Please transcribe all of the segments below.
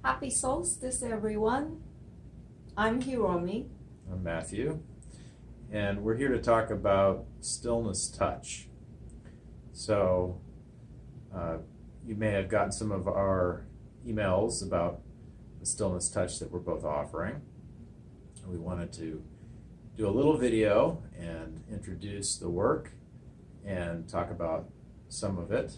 Happy solstice, everyone. I'm Hiromi. I'm Matthew, and we're here to talk about Stillness Touch. So, you may have gotten some of our emails about the Stillness Touch that we're both offering. We wanted to do a little video and introduce the work and talk about some of it.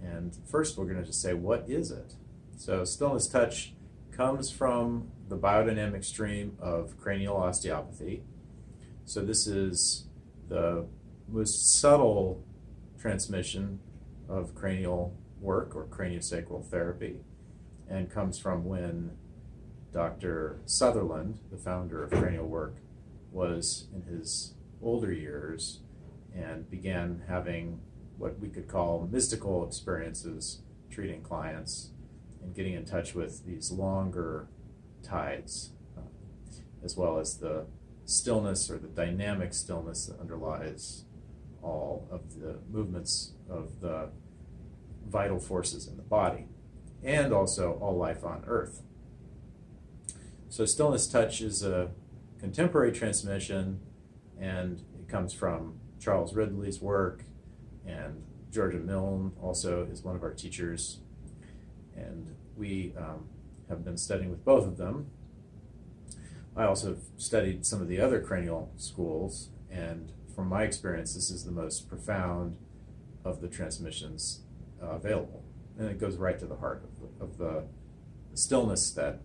And first, we're going to just say, what is it? So, Stillness Touch comes from the biodynamic stream of cranial osteopathy. So this is the most subtle transmission of cranial work or craniosacral therapy, and comes from when Dr. Sutherland, the founder of cranial work, was in his older years and began having what we could call mystical experiences treating clients and getting in touch with these longer tides, as well as the stillness or the dynamic stillness that underlies all of the movements of the vital forces in the body, and also all life on Earth. So Stillness Touch is a contemporary transmission, and it comes from Charles Ridley's work, and Georgia Milne also is one of our teachers, and we have been studying with both of them. I also have studied some of the other cranial schools, and from my experience, this is the most profound of the transmissions available. And it goes right to the heart of the stillness that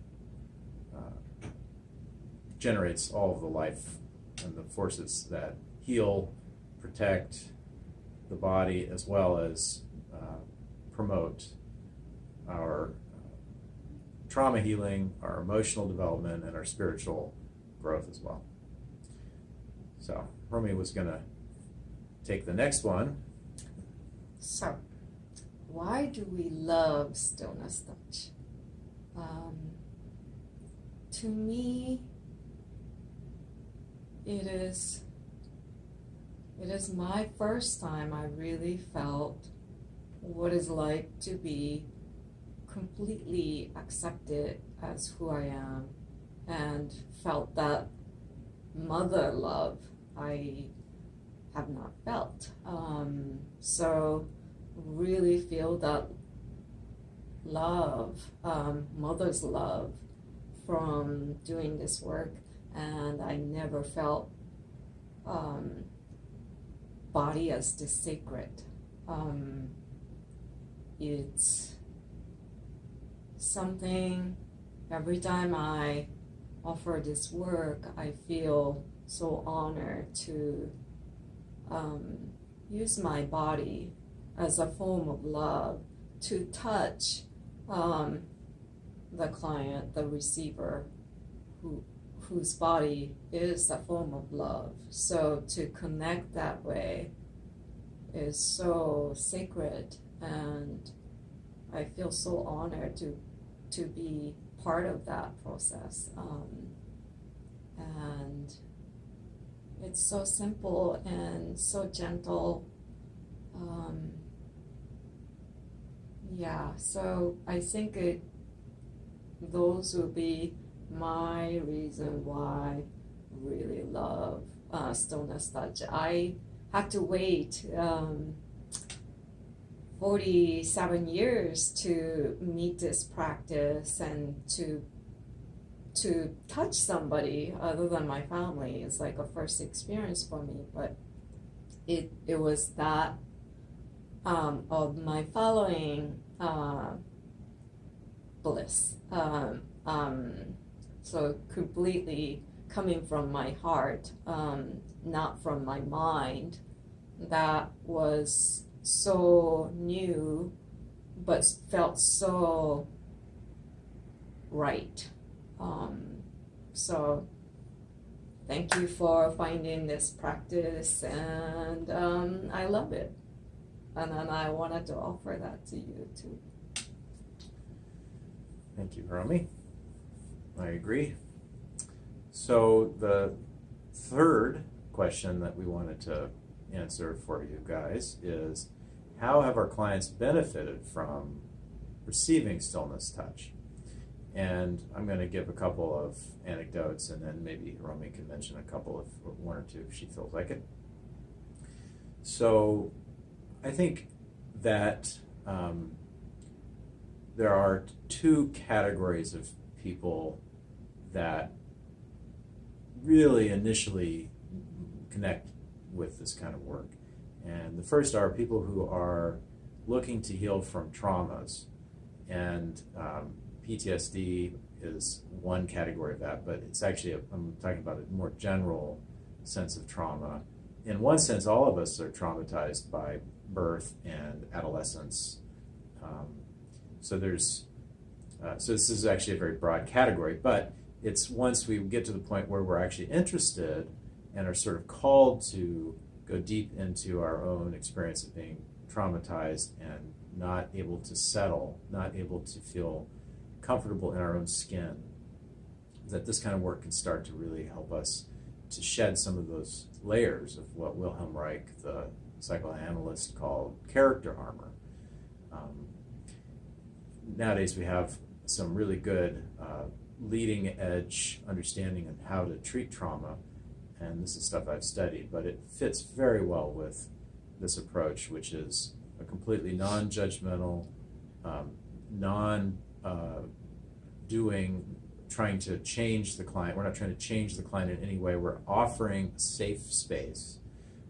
generates all of the life and the forces that heal, protect the body, as well as promote our trauma healing, our emotional development, and our spiritual growth as well. So, Romy was going to take the next one. So, why do we love Stillness Touch? To me, it is my first time I really felt what it's like to be completely accepted as who I am, and felt that mother love I have not felt. So really feel that love, mother's love from doing this work, and I never felt body as the sacred. It's something, every time I offer this work, I feel so honored to use my body as a form of love to touch the client, the receiver, whose body is a form of love. So to connect that way is so sacred, and I feel so honored to be part of that process. And it's so simple and so gentle. So I think those would be my reason why I really love Stillness Touch. I had to wait 47 years to meet this practice and to touch somebody other than my family. It's like a first experience for me, but it was that of my following bliss. So completely coming from my heart, not from my mind. That was so new, but felt so right. So thank you for finding this practice, and I love it. And then I wanted to offer that to you too. Thank you, Romy. I agree. So the third question that we wanted to answer for you guys is, how have our clients benefited from receiving Stillness Touch? And I'm going to give a couple of anecdotes, and then maybe Hiromi can mention a couple of one or two if she feels like it. So I think that there are two categories of people that really initially connect with this kind of work. And the first are people who are looking to heal from traumas. And PTSD is one category of that, but it's actually, I'm talking about a more general sense of trauma. In one sense, all of us are traumatized by birth and adolescence. So this is actually a very broad category, but it's once we get to the point where we're actually interested and are sort of called to go deep into our own experience of being traumatized and not able to settle, not able to feel comfortable in our own skin, that this kind of work can start to really help us to shed some of those layers of what Wilhelm Reich, the psychoanalyst, called character armor. Nowadays we have some really good leading edge understanding on how to treat trauma, and this is stuff I've studied, but it fits very well with this approach, which is a completely non-judgmental, trying to change the client. We're not trying to change the client in any way. We're offering a safe space,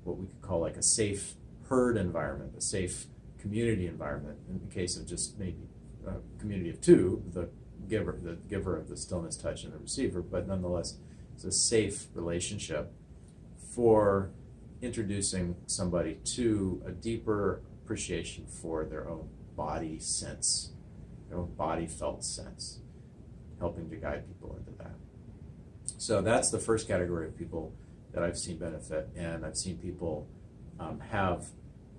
what we could call like a safe herd environment, a safe community environment. In the case of just maybe a community of two, the giver of the Stillness Touch and the receiver, but nonetheless, it's a safe relationship for introducing somebody to a deeper appreciation for their own body sense, their own body felt sense, helping to guide people into that. So that's the first category of people that I've seen benefit, and I've seen people have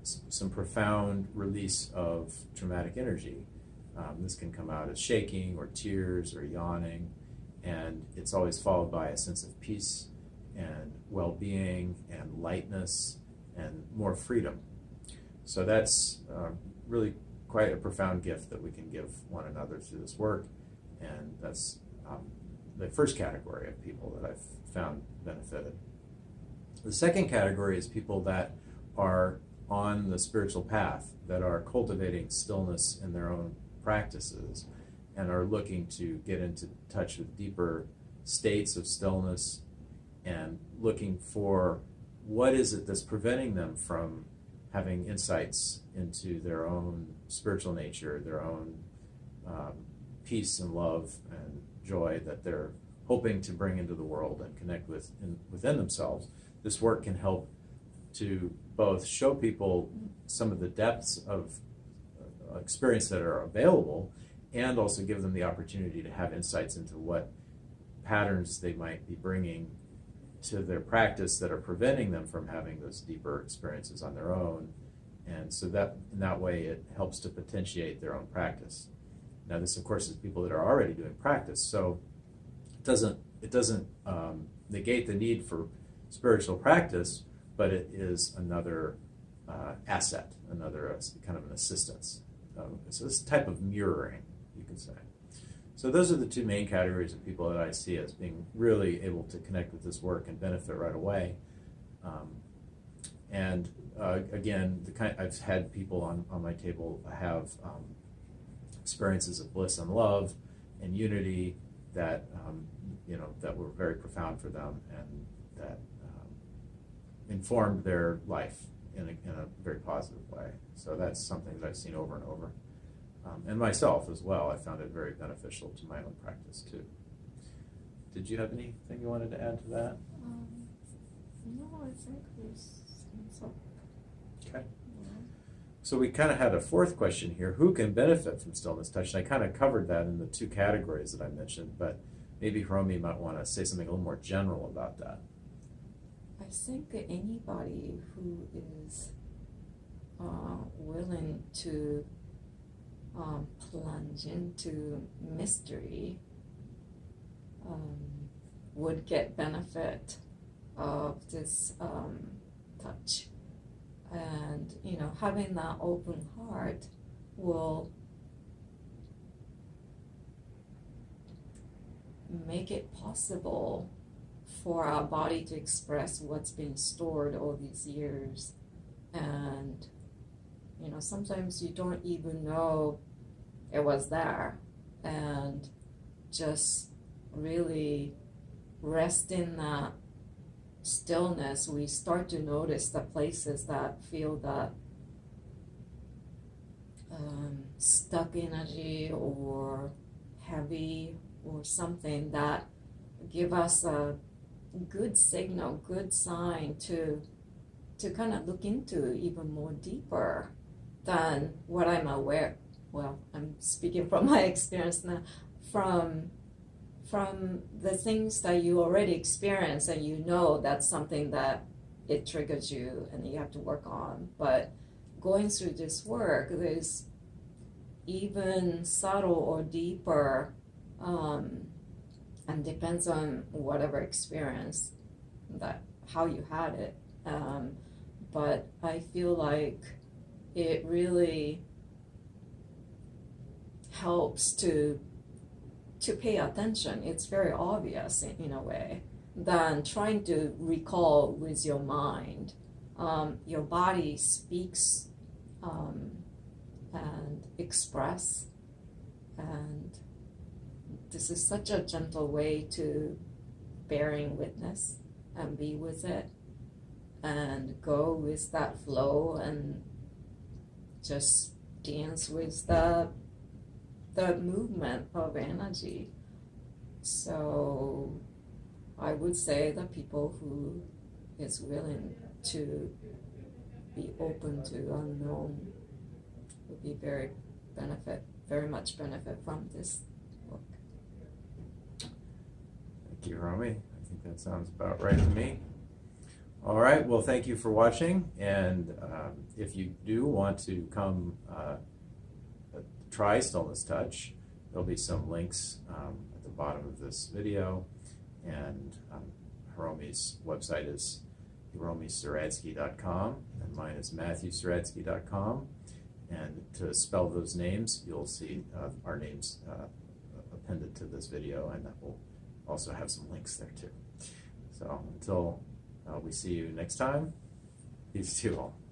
some profound release of traumatic energy. This can come out as shaking or tears or yawning, and it's always followed by a sense of peace and well-being and lightness and more freedom. So that's really quite a profound gift that we can give one another through this work, and that's the first category of people that I've found benefited. The second category is people that are on the spiritual path, that are cultivating stillness in their own practices and are looking to get into touch with deeper states of stillness and looking for what is it that's preventing them from having insights into their own spiritual nature, their own peace and love and joy that they're hoping to bring into the world and connect with within themselves. This work can help to both show people some of the depths of experience that are available, and also give them the opportunity to have insights into what patterns they might be bringing to their practice that are preventing them from having those deeper experiences on their own. And so that in that way it helps to potentiate their own practice. Now this of course is people that are already doing practice, so it doesn't negate the need for spiritual practice, but it is another asset, another kind of an assistance. So this type of mirroring, you could say. So those are the two main categories of people that I see as being really able to connect with this work and benefit right away. Again, I've had people on my table have experiences of bliss and love and unity that that were very profound for them and that informed their life in a very positive way. So that's something that I've seen over and over. And myself as well, I found it very beneficial to my own practice too. Did you have anything you wanted to add to that? No, I think we've summed up. Okay. Yeah. So we kind of had a fourth question here. Who can benefit from Stillness Touch? And I kind of covered that in the two categories that I mentioned, but maybe Hiromi might want to say something a little more general about that. I think that anybody who is willing to plunge into mystery would get benefit of this touch. And, having that open heart will make it possible for our body to express what's been stored all these years. And, you know, sometimes you don't even know it was there. And just really rest in that stillness, we start to notice the places that feel that stuck energy or heavy or something, that give us a good signal, good sign to kind of look into even more deeper than what I'm aware. Well, I'm speaking from my experience now, from the things that you already experience, and you know that's something that it triggers you and you have to work on. But going through this work, there's even subtle or deeper, and depends on whatever experience, that how you had it. But I feel like it really helps to pay attention. It's very obvious in a way than trying to recall with your mind. Your body speaks and express, and this is such a gentle way to bearing witness and be with it and go with that flow and just dance with the movement of energy. So I would say that people who is willing to be open to unknown would be very much benefit from this book. Thank you, Hiromi. I think that sounds about right to me. All right, well, thank you for watching, and if you do want to come try Stillness Touch, there'll be some links at the bottom of this video, and Hiromi's website is HiromiSieradski.com, and mine is MatthewSieradski.com, and to spell those names, you'll see our names appended to this video, and that will also have some links there too. So until we see you next time, peace to you all.